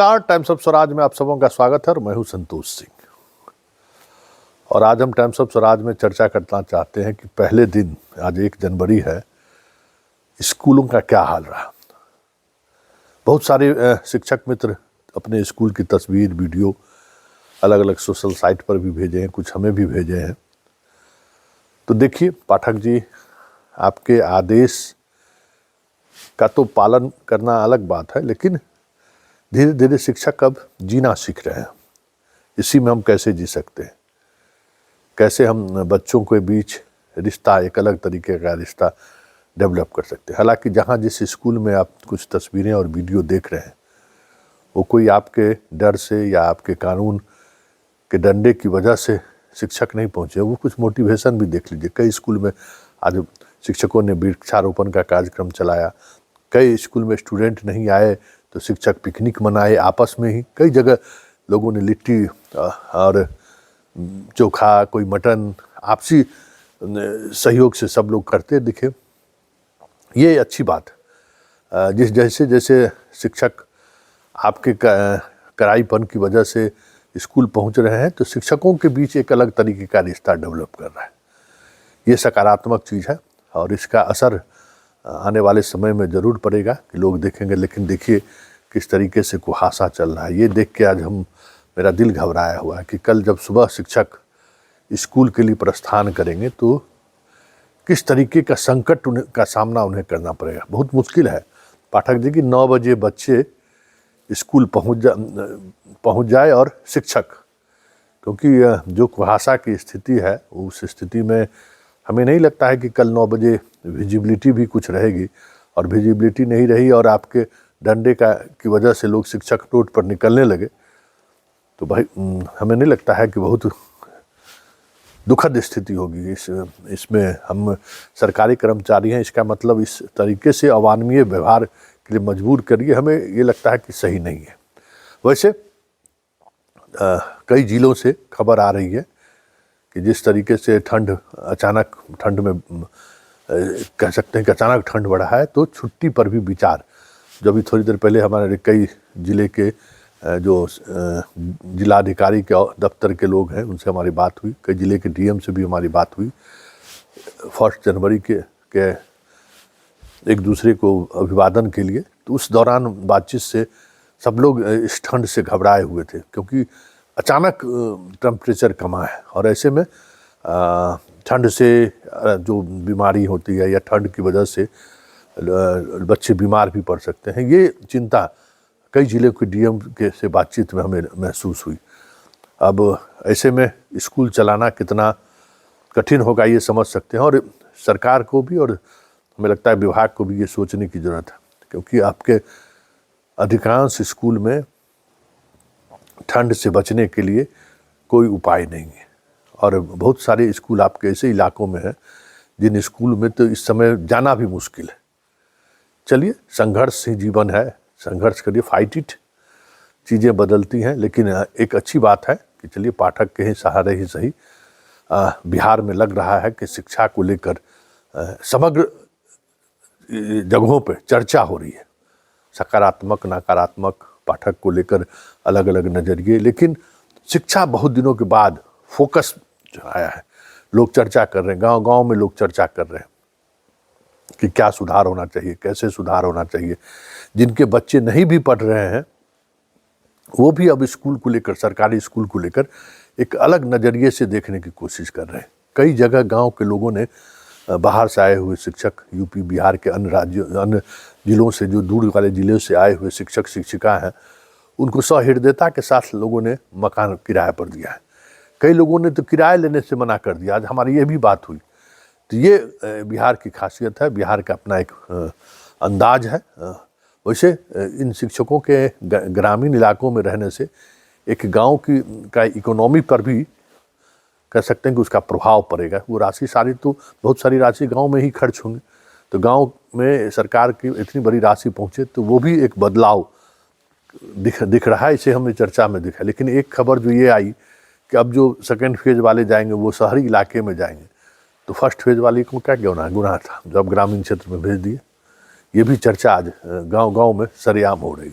Times of Swaraj में आप सबों का स्वागत है और मैं हूं संतोष सिंह। और आज हम टाइम्स ऑफ स्वराज में चर्चा करना चाहते हैं कि पहले दिन आज 1 जनवरी है, स्कूलों का क्या हाल रहा। बहुत सारे शिक्षक मित्र अपने स्कूल की तस्वीर वीडियो अलग अलग सोशल साइट पर भी भेजे हैं, कुछ हमें भी भेजे हैं। तो देखिए पाठक जी, आपके आदेश का तो पालन करना अलग बात है, लेकिन धीरे धीरे शिक्षक अब जीना सीख रहे हैं। इसी में हम कैसे जी सकते हैं, कैसे हम बच्चों के बीच रिश्ता, एक अलग तरीके का रिश्ता डेवलप कर सकते हैं। हालांकि जहाँ जिस स्कूल में आप कुछ तस्वीरें और वीडियो देख रहे हैं, वो कोई आपके डर से या आपके कानून के डंडे की वजह से शिक्षक नहीं पहुँचे, वो कुछ मोटिवेशन भी देख लीजिए। कई स्कूल में आज शिक्षकों ने वृक्षारोपण का कार्यक्रम चलाया, कई स्कूल में स्टूडेंट नहीं आए तो शिक्षक पिकनिक मनाए आपस में ही। कई जगह लोगों ने लिट्टी और चोखा, कोई मटन, आपसी सहयोग से सब लोग करते दिखे। ये अच्छी बात है। जिस जैसे जैसे शिक्षक आपके कड़ाईपन की वजह से स्कूल पहुंच रहे हैं, तो शिक्षकों के बीच एक अलग तरीके का रिश्ता डेवलप कर रहा है। ये सकारात्मक चीज़ है और इसका असर आने वाले समय में ज़रूर पड़ेगा कि लोग देखेंगे। लेकिन देखिए किस तरीके से कुहासा चल रहा है, ये देख के आज मेरा दिल घबराया हुआ है कि कल जब सुबह शिक्षक स्कूल के लिए प्रस्थान करेंगे तो किस तरीके का संकट का सामना उन्हें करना पड़ेगा। बहुत मुश्किल है पाठक जी कि 9 बजे बच्चे स्कूल पहुंच जाए और शिक्षक, क्योंकि जो कुहासा की स्थिति है उस स्थिति में हमें नहीं लगता है कि कल 9 बजे विजिबिलिटी भी कुछ रहेगी। और विजिबिलिटी नहीं रही और आपके डंडे की वजह से लोग शिक्षक रोड पर निकलने लगे, तो भाई हमें नहीं लगता है कि बहुत दुखद स्थिति होगी। इसमें हम सरकारी कर्मचारी हैं, इसका मतलब इस तरीके से अवांछनीय व्यवहार के लिए मजबूर करिए, हमें ये लगता है कि सही नहीं है। वैसे कई जिलों से खबर आ रही है कि जिस तरीके से अचानक ठंड में कह सकते हैं कि अचानक ठंड बढ़ा है, तो छुट्टी पर भी विचार। जो अभी थोड़ी देर पहले हमारे कई जिले के जो जिलाधिकारी के दफ्तर के लोग हैं उनसे हमारी बात हुई, कई जिले के डीएम से भी हमारी बात हुई। 1 जनवरी के एक दूसरे को अभिवादन के लिए, तो उस दौरान बातचीत से सब लोग इस ठंड से घबराए हुए थे, क्योंकि अचानक टेम्परेचर कमा है और ऐसे में ठंड से जो बीमारी होती है या ठंड की वजह से बच्चे बीमार भी पड़ सकते हैं। ये चिंता कई जिले के डीएम के से बातचीत में हमें महसूस हुई। अब ऐसे में स्कूल चलाना कितना कठिन होगा ये समझ सकते हैं, और सरकार को भी और हमें लगता है विभाग को भी ये सोचने की ज़रूरत है, क्योंकि आपके अधिकांश स्कूल में ठंड से बचने के लिए कोई उपाय नहीं है। और बहुत सारे स्कूल आपके ऐसे इलाकों में हैं जिन स्कूल में तो इस समय जाना भी मुश्किल है। चलिए, संघर्ष ही जीवन है, संघर्ष करिए, फाइट इट। चीज़ें बदलती हैं, लेकिन एक अच्छी बात है कि चलिए पाठक के ही सहारे ही सही बिहार में लग रहा है कि शिक्षा को लेकर समग्र जगहों पर चर्चा हो रही है। सकारात्मक नकारात्मक पाठक को लेकर अलग अलग नज़रिए, लेकिन शिक्षा बहुत दिनों के बाद फोकस जो आया है, लोग चर्चा कर रहे हैं, गांव गांव में लोग चर्चा कर रहे हैं कि क्या सुधार होना चाहिए, कैसे सुधार होना चाहिए। जिनके बच्चे नहीं भी पढ़ रहे हैं वो भी अब स्कूल को लेकर, सरकारी स्कूल को लेकर एक अलग नज़रिए से देखने की कोशिश कर रहे हैं। कई जगह गांव के लोगों ने बाहर से आए हुए शिक्षक, यूपी बिहार के अन्य जिलों से, जो दूर वाले जिलों से आए हुए शिक्षक शिक्षिका हैं, उनको सहृदयता के साथ लोगों ने मकान किराए पर दिया है। कई लोगों ने तो किराए लेने से मना कर दिया। आज हमारी ये भी बात हुई। तो ये बिहार की खासियत है, बिहार का अपना एक अंदाज है। वैसे इन शिक्षकों के ग्रामीण इलाकों में रहने से एक गांव का इकोनॉमी पर भी कह सकते हैं कि उसका प्रभाव पड़ेगा। वो राशि सारी तो बहुत सारी राशि गांव में ही खर्च होंगे, तो गांव में सरकार की इतनी बड़ी राशि पहुंचे तो वो भी एक बदलाव दिख रहा है। इसे हमने चर्चा में देखा। लेकिन एक खबर जो ये आई कि अब जो सेकेंड फेज वाले जाएंगे वो शहरी इलाके में जाएंगे, तो फर्स्ट फेज वाले को क्या गुनाह था जब ग्रामीण क्षेत्र में भेज दिए। ये भी चर्चा आज गांव गांव में सरेआम हो रही।